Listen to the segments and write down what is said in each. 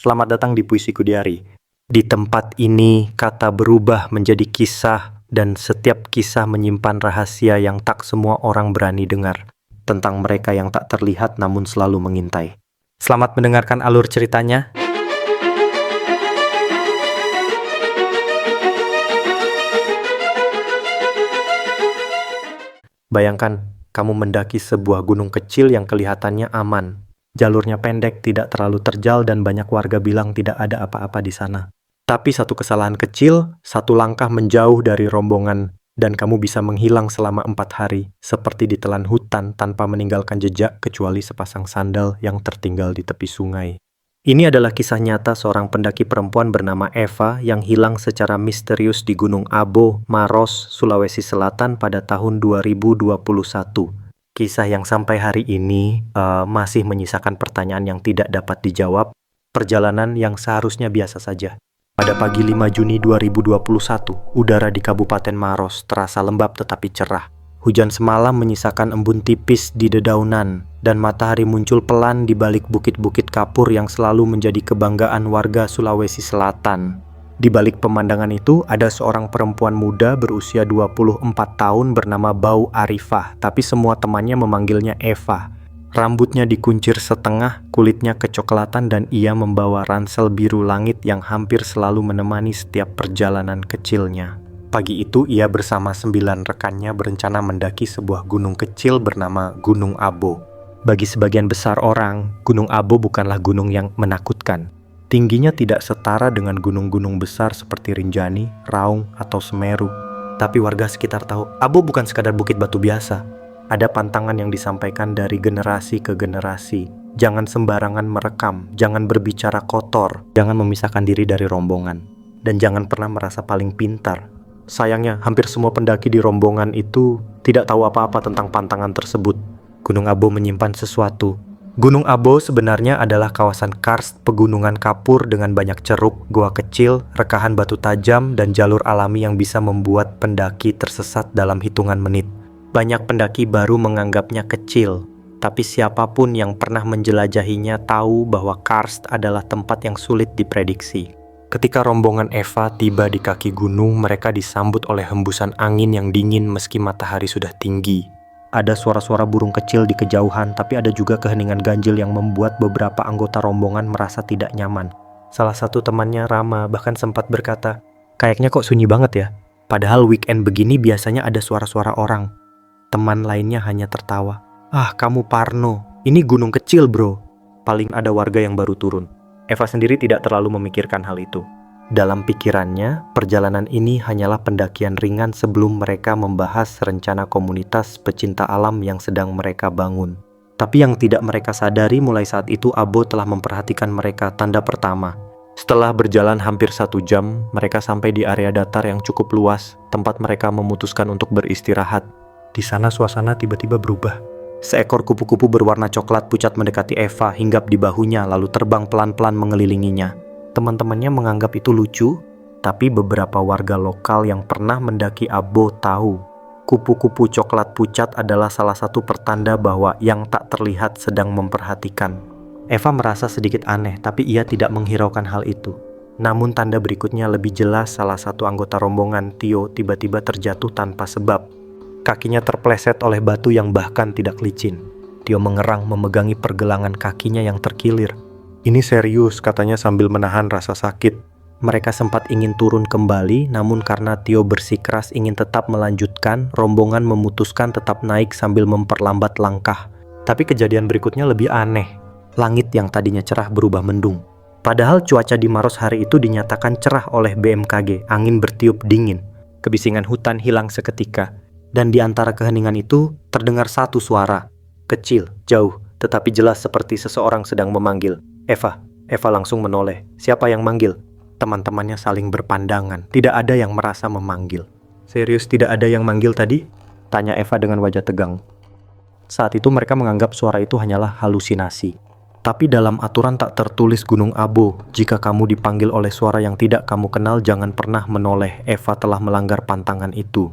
Selamat datang di Puisiku Diari. Di tempat ini, kata berubah menjadi kisah, dan setiap kisah menyimpan rahasia yang tak semua orang berani dengar, tentang mereka yang tak terlihat namun selalu mengintai. Selamat mendengarkan alur ceritanya. Bayangkan, kamu mendaki sebuah gunung kecil yang kelihatannya aman. Jalurnya pendek, tidak terlalu terjal, dan banyak warga bilang tidak ada apa-apa di sana. Tapi satu kesalahan kecil, satu langkah menjauh dari rombongan, dan kamu bisa menghilang selama 4 hari, seperti ditelan hutan tanpa meninggalkan jejak kecuali sepasang sandal yang tertinggal di tepi sungai. Ini adalah kisah nyata seorang pendaki perempuan bernama Eva yang hilang secara misterius di Gunung Abo, Maros, Sulawesi Selatan pada tahun 2021. Kisah yang sampai hari ini masih menyisakan pertanyaan yang tidak dapat dijawab, perjalanan yang seharusnya biasa saja. Pada pagi 5 Juni 2021, udara di Kabupaten Maros terasa lembab tetapi cerah. Hujan semalam menyisakan embun tipis di dedaunan, dan matahari muncul pelan di balik bukit-bukit kapur yang selalu menjadi kebanggaan warga Sulawesi Selatan. Di balik pemandangan itu, ada seorang perempuan muda berusia 24 tahun bernama Bau Arifah, tapi semua temannya memanggilnya Eva. Rambutnya dikuncir setengah, kulitnya kecoklatan, dan ia membawa ransel biru langit yang hampir selalu menemani setiap perjalanan kecilnya. Pagi itu, ia bersama 9 rekannya berencana mendaki sebuah gunung kecil bernama Gunung Abo. Bagi sebagian besar orang, Gunung Abo bukanlah gunung yang menakutkan. Tingginya tidak setara dengan gunung-gunung besar seperti Rinjani, Raung, atau Semeru. Tapi warga sekitar tahu, Abo bukan sekadar bukit batu biasa. Ada pantangan yang disampaikan dari generasi ke generasi. Jangan sembarangan merekam, jangan berbicara kotor, jangan memisahkan diri dari rombongan. Dan jangan pernah merasa paling pintar. Sayangnya, hampir semua pendaki di rombongan itu tidak tahu apa-apa tentang pantangan tersebut. Gunung Abo menyimpan sesuatu. Gunung Abo sebenarnya adalah kawasan karst pegunungan kapur dengan banyak ceruk, goa kecil, rekahan batu tajam, dan jalur alami yang bisa membuat pendaki tersesat dalam hitungan menit. Banyak pendaki baru menganggapnya kecil, tapi siapapun yang pernah menjelajahinya tahu bahwa karst adalah tempat yang sulit diprediksi. Ketika rombongan Eva tiba di kaki gunung, mereka disambut oleh hembusan angin yang dingin meski matahari sudah tinggi. Ada suara-suara burung kecil di kejauhan, tapi ada juga keheningan ganjil yang membuat beberapa anggota rombongan merasa tidak nyaman. Salah satu temannya, Rama, bahkan sempat berkata, "Kayaknya kok sunyi banget ya? Padahal weekend begini biasanya ada suara-suara orang." Teman lainnya hanya tertawa. "Ah, kamu parno. Ini gunung kecil, bro. Paling ada warga yang baru turun." Eva sendiri tidak terlalu memikirkan hal itu. Dalam pikirannya, perjalanan ini hanyalah pendakian ringan sebelum mereka membahas rencana komunitas pecinta alam yang sedang mereka bangun. Tapi yang tidak mereka sadari mulai saat itu Abo telah memperhatikan mereka. Tanda pertama. Setelah berjalan hampir 1 jam, mereka sampai di area datar yang cukup luas, tempat mereka memutuskan untuk beristirahat. Di sana suasana tiba-tiba berubah. Seekor kupu-kupu berwarna coklat pucat mendekati Eva, hinggap di bahunya lalu terbang pelan-pelan mengelilinginya. Teman-temannya menganggap itu lucu, tapi beberapa warga lokal yang pernah mendaki Abo tahu kupu-kupu coklat pucat adalah salah satu pertanda bahwa yang tak terlihat sedang memperhatikan. Eva merasa sedikit aneh, tapi ia tidak menghiraukan hal itu. Namun tanda berikutnya lebih jelas. Salah satu anggota rombongan, Tio, tiba-tiba terjatuh tanpa sebab. Kakinya terpleset oleh batu yang bahkan tidak licin. Tio mengerang memegangi pergelangan kakinya yang terkilir. "Ini serius," katanya sambil menahan rasa sakit. Mereka sempat ingin turun kembali, namun karena Tio bersikeras ingin tetap melanjutkan, rombongan memutuskan tetap naik sambil memperlambat langkah. Tapi kejadian berikutnya lebih aneh. Langit yang tadinya cerah berubah mendung. Padahal cuaca di Maros hari itu dinyatakan cerah oleh BMKG, angin bertiup dingin. Kebisingan hutan hilang seketika. Dan di antara keheningan itu, terdengar satu suara. Kecil, jauh, tetapi jelas seperti seseorang sedang memanggil. "Eva." Eva langsung menoleh. "Siapa yang manggil?" Teman-temannya saling berpandangan. Tidak ada yang merasa memanggil. "Serius tidak ada yang manggil tadi?" tanya Eva dengan wajah tegang. Saat itu mereka menganggap suara itu hanyalah halusinasi. Tapi dalam aturan tak tertulis Gunung Abo, jika kamu dipanggil oleh suara yang tidak kamu kenal, jangan pernah menoleh. Eva telah melanggar pantangan itu.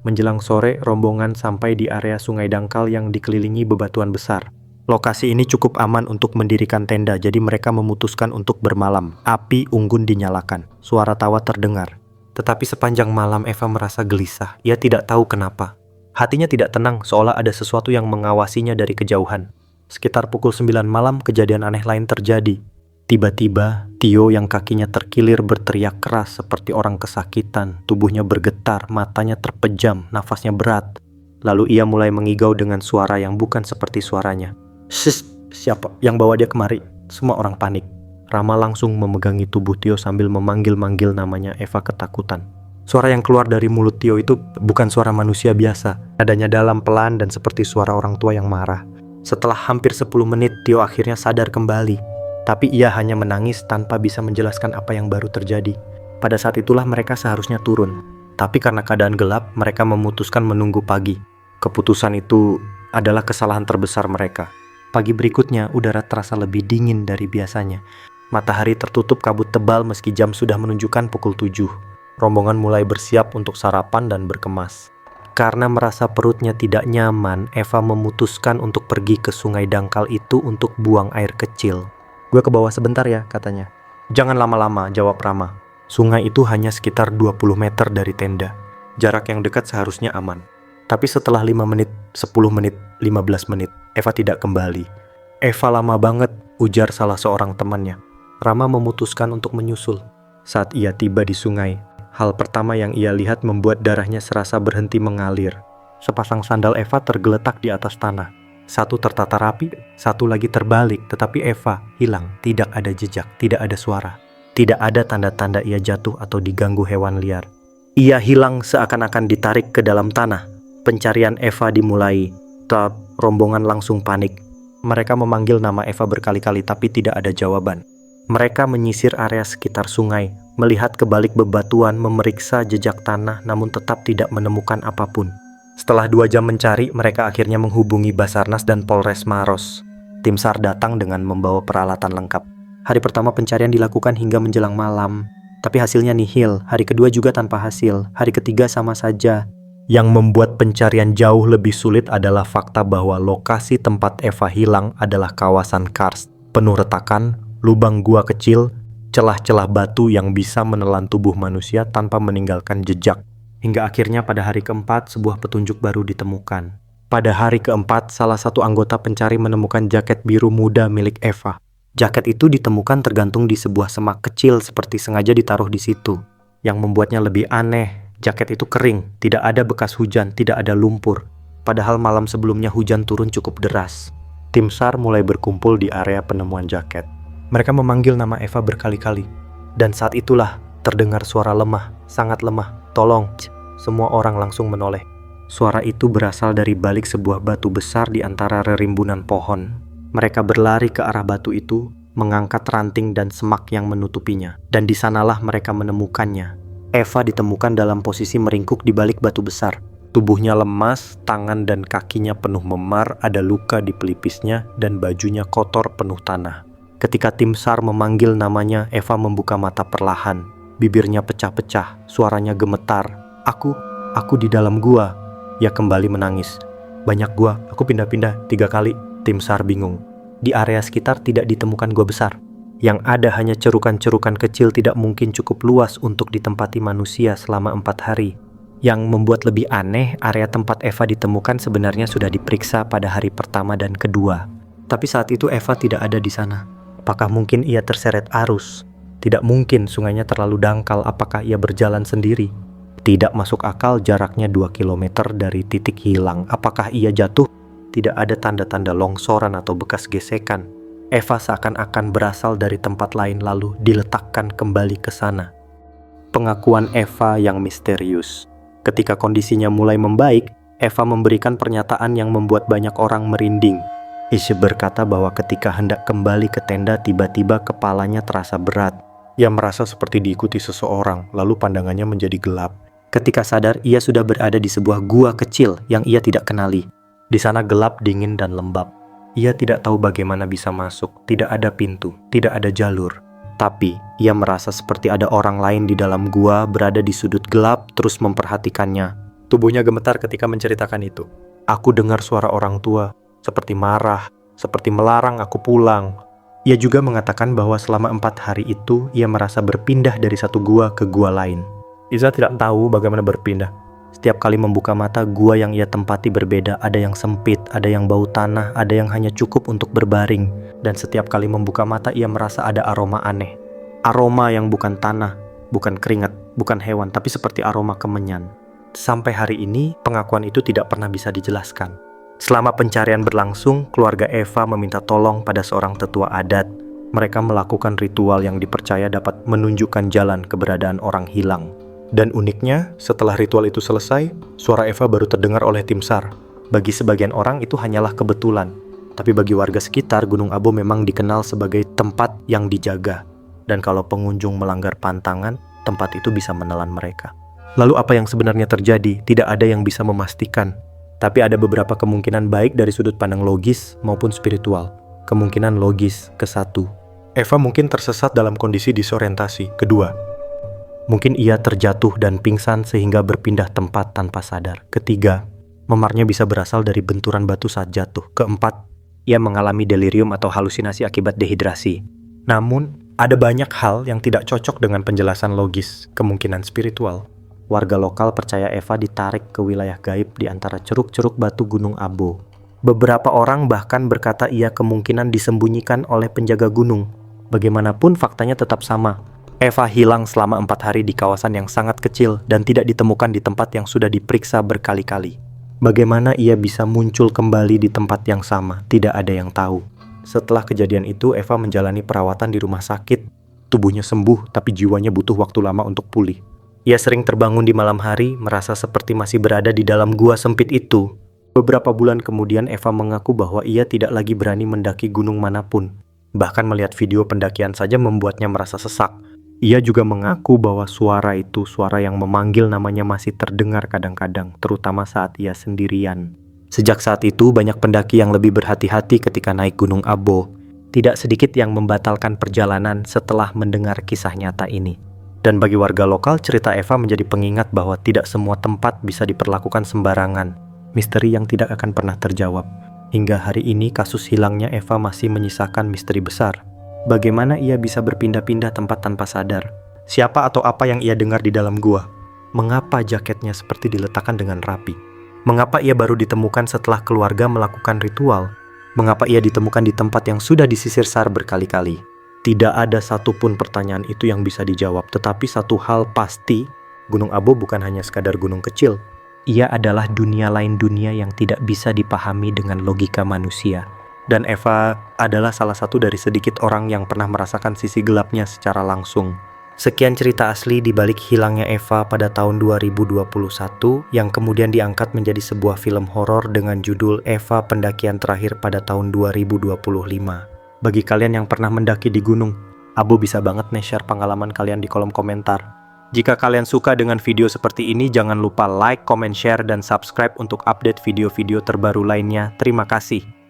Menjelang sore, rombongan sampai di area Sungai Dangkal yang dikelilingi bebatuan besar. Lokasi ini cukup aman untuk mendirikan tenda, jadi mereka memutuskan untuk bermalam. Api unggun dinyalakan, suara tawa terdengar. Tetapi sepanjang malam Eva merasa gelisah, ia tidak tahu kenapa. Hatinya tidak tenang, seolah ada sesuatu yang mengawasinya dari kejauhan. Sekitar pukul 9 malam, kejadian aneh lain terjadi. Tiba-tiba, Tio yang kakinya terkilir berteriak keras seperti orang kesakitan. Tubuhnya bergetar, matanya terpejam, nafasnya berat. Lalu ia mulai mengigau dengan suara yang bukan seperti suaranya. "Sis, siapa yang bawa dia kemari?" Semua orang panik. Rama langsung memegangi tubuh Tio sambil memanggil-manggil namanya. Eva ketakutan. Suara yang keluar dari mulut Tio itu bukan suara manusia biasa. Nadanya dalam, pelan, dan seperti suara orang tua yang marah. Setelah hampir 10 menit, Tio akhirnya sadar kembali. Tapi ia hanya menangis tanpa bisa menjelaskan apa yang baru terjadi. Pada saat itulah mereka seharusnya turun. Tapi karena keadaan gelap, mereka memutuskan menunggu pagi. Keputusan itu adalah kesalahan terbesar mereka. Pagi berikutnya, udara terasa lebih dingin dari biasanya. Matahari tertutup kabut tebal meski jam sudah menunjukkan pukul 7. Rombongan mulai bersiap untuk sarapan dan berkemas. Karena merasa perutnya tidak nyaman, Eva memutuskan untuk pergi ke sungai dangkal itu untuk buang air kecil. "Gue ke bawah sebentar ya," katanya. "Jangan lama-lama," jawab Rama. Sungai itu hanya sekitar 20 meter dari tenda. Jarak yang dekat seharusnya aman. Tapi setelah 5 menit, 10 menit, 15 menit, Eva tidak kembali. "Eva, lama banget," ujar salah seorang temannya. Rama memutuskan untuk menyusul. Saat ia tiba di sungai, hal pertama yang ia lihat membuat darahnya serasa berhenti mengalir. Sepasang sandal Eva tergeletak di atas tanah. Satu tertata rapi, satu lagi terbalik, tetapi Eva hilang. Tidak ada jejak, tidak ada suara. Tidak ada tanda-tanda ia jatuh atau diganggu hewan liar. Ia hilang seakan-akan ditarik ke dalam tanah. Pencarian Eva dimulai. Rombongan langsung panik. Mereka memanggil nama Eva berkali-kali tapi tidak ada jawaban. Mereka menyisir area sekitar sungai, melihat ke balik bebatuan, memeriksa jejak tanah namun tetap tidak menemukan apapun. Setelah 2 jam mencari, mereka akhirnya menghubungi Basarnas dan Polres Maros. Tim SAR datang dengan membawa peralatan lengkap. Hari pertama pencarian dilakukan hingga menjelang malam, tapi hasilnya nihil. Hari kedua juga tanpa hasil. Hari ketiga sama saja. Yang membuat pencarian jauh lebih sulit adalah fakta bahwa lokasi tempat Eva hilang adalah kawasan karst, penuh retakan, lubang gua kecil, celah-celah batu yang bisa menelan tubuh manusia tanpa meninggalkan jejak. Hingga akhirnya pada hari keempat, sebuah petunjuk baru ditemukan. Pada hari keempat, salah satu anggota pencari menemukan jaket biru muda milik Eva. Jaket itu ditemukan tergantung di sebuah semak kecil seperti sengaja ditaruh di situ. Yang membuatnya lebih aneh, jaket itu kering, tidak ada bekas hujan, tidak ada lumpur. Padahal malam sebelumnya hujan turun cukup deras. Tim SAR mulai berkumpul di area penemuan jaket. Mereka memanggil nama Eva berkali-kali. Dan saat itulah terdengar suara lemah, sangat lemah. "Tolong!" Semua orang langsung menoleh. Suara itu berasal dari balik sebuah batu besar di antara rerimbunan pohon. Mereka berlari ke arah batu itu, mengangkat ranting dan semak yang menutupinya. Dan di sanalah mereka menemukannya. Eva ditemukan dalam posisi meringkuk di balik batu besar. Tubuhnya lemas, tangan dan kakinya penuh memar, ada luka di pelipisnya, dan bajunya kotor penuh tanah. Ketika tim SAR memanggil namanya, Eva membuka mata perlahan. Bibirnya pecah-pecah, suaranya gemetar. Aku di dalam gua." Ia kembali menangis. "Banyak gua, aku pindah-pindah 3 kali. Tim SAR bingung. Di area sekitar tidak ditemukan gua besar. Yang ada hanya cerukan-cerukan kecil tidak mungkin cukup luas untuk ditempati manusia selama 4 hari. Yang membuat lebih aneh, area tempat Eva ditemukan sebenarnya sudah diperiksa pada hari pertama dan kedua. Tapi saat itu Eva tidak ada di sana. Apakah mungkin ia terseret arus? Tidak mungkin, sungainya terlalu dangkal. Apakah ia berjalan sendiri? Tidak masuk akal, jaraknya 2 km dari titik hilang. Apakah ia jatuh? Tidak ada tanda-tanda longsoran atau bekas gesekan. Eva seakan-akan berasal dari tempat lain lalu diletakkan kembali ke sana. Pengakuan Eva yang misterius. Ketika kondisinya mulai membaik, Eva memberikan pernyataan yang membuat banyak orang merinding. Ishe berkata bahwa ketika hendak kembali ke tenda, tiba-tiba kepalanya terasa berat. Ia merasa seperti diikuti seseorang, lalu pandangannya menjadi gelap. Ketika sadar, ia sudah berada di sebuah gua kecil yang ia tidak kenali. Di sana gelap, dingin, dan lembab. Ia tidak tahu bagaimana bisa masuk, tidak ada pintu, tidak ada jalur. Tapi, ia merasa seperti ada orang lain di dalam gua berada di sudut gelap terus memperhatikannya. Tubuhnya gemetar ketika menceritakan itu. "Aku dengar suara orang tua, seperti marah, seperti melarang aku pulang. Ia juga mengatakan bahwa selama 4 hari itu, ia merasa berpindah dari satu gua ke gua lain. Iza tidak tahu bagaimana berpindah. Setiap kali membuka mata, gua yang ia tempati berbeda. Ada yang sempit, ada yang bau tanah, ada yang hanya cukup untuk berbaring. Dan setiap kali membuka mata, ia merasa ada aroma aneh. Aroma yang bukan tanah, bukan keringat, bukan hewan, tapi seperti aroma kemenyan. Sampai hari ini, pengakuan itu tidak pernah bisa dijelaskan. Selama pencarian berlangsung, keluarga Eva meminta tolong pada seorang tetua adat. Mereka melakukan ritual yang dipercaya dapat menunjukkan jalan keberadaan orang hilang. Dan uniknya, setelah ritual itu selesai, suara Eva baru terdengar oleh tim SAR. Bagi sebagian orang itu hanyalah kebetulan. Tapi bagi warga sekitar, Gunung Abo memang dikenal sebagai tempat yang dijaga. Dan kalau pengunjung melanggar pantangan, tempat itu bisa menelan mereka. Lalu apa yang sebenarnya terjadi? Tidak ada yang bisa memastikan. Tapi ada beberapa kemungkinan baik dari sudut pandang logis maupun spiritual. Kemungkinan logis ke-1. Eva mungkin tersesat dalam kondisi disorientasi. Kedua, mungkin ia terjatuh dan pingsan sehingga berpindah tempat tanpa sadar. Ketiga, memarnya bisa berasal dari benturan batu saat jatuh. Keempat, ia mengalami delirium atau halusinasi akibat dehidrasi. Namun, ada banyak hal yang tidak cocok dengan penjelasan logis, kemungkinan spiritual. Warga lokal percaya Eva ditarik ke wilayah gaib di antara ceruk-ceruk batu Gunung Abo. Beberapa orang bahkan berkata ia kemungkinan disembunyikan oleh penjaga gunung. Bagaimanapun faktanya tetap sama. Eva hilang selama 4 hari di kawasan yang sangat kecil dan tidak ditemukan di tempat yang sudah diperiksa berkali-kali. Bagaimana ia bisa muncul kembali di tempat yang sama, tidak ada yang tahu. Setelah kejadian itu, Eva menjalani perawatan di rumah sakit. Tubuhnya sembuh, tapi jiwanya butuh waktu lama untuk pulih. Ia sering terbangun di malam hari, merasa seperti masih berada di dalam gua sempit itu. Beberapa bulan kemudian, Eva mengaku bahwa ia tidak lagi berani mendaki gunung manapun. Bahkan melihat video pendakian saja membuatnya merasa sesak. Ia juga mengaku bahwa suara itu, suara yang memanggil namanya masih terdengar kadang-kadang, terutama saat ia sendirian. Sejak saat itu, banyak pendaki yang lebih berhati-hati ketika naik Gunung Abo. Tidak sedikit yang membatalkan perjalanan setelah mendengar kisah nyata ini. Dan bagi warga lokal, cerita Eva menjadi pengingat bahwa tidak semua tempat bisa diperlakukan sembarangan. Misteri yang tidak akan pernah terjawab. Hingga hari ini, kasus hilangnya Eva masih menyisakan misteri besar. Bagaimana ia bisa berpindah-pindah tempat tanpa sadar? Siapa atau apa yang ia dengar di dalam gua? Mengapa jaketnya seperti diletakkan dengan rapi? Mengapa ia baru ditemukan setelah keluarga melakukan ritual? Mengapa ia ditemukan di tempat yang sudah disisir SAR berkali-kali? Tidak ada satupun pertanyaan itu yang bisa dijawab, tetapi satu hal pasti, Gunung Abo bukan hanya sekadar gunung kecil. Ia adalah dunia lain, dunia yang tidak bisa dipahami dengan logika manusia. Dan Eva adalah salah satu dari sedikit orang yang pernah merasakan sisi gelapnya secara langsung. Sekian cerita asli di balik hilangnya Eva pada tahun 2021 yang kemudian diangkat menjadi sebuah film horor dengan judul Eva Pendakian Terakhir pada tahun 2025. Bagi kalian yang pernah mendaki di gunung, Abo bisa banget share pengalaman kalian di kolom komentar. Jika kalian suka dengan video seperti ini, jangan lupa like, comment, share, dan subscribe untuk update video-video terbaru lainnya. Terima kasih.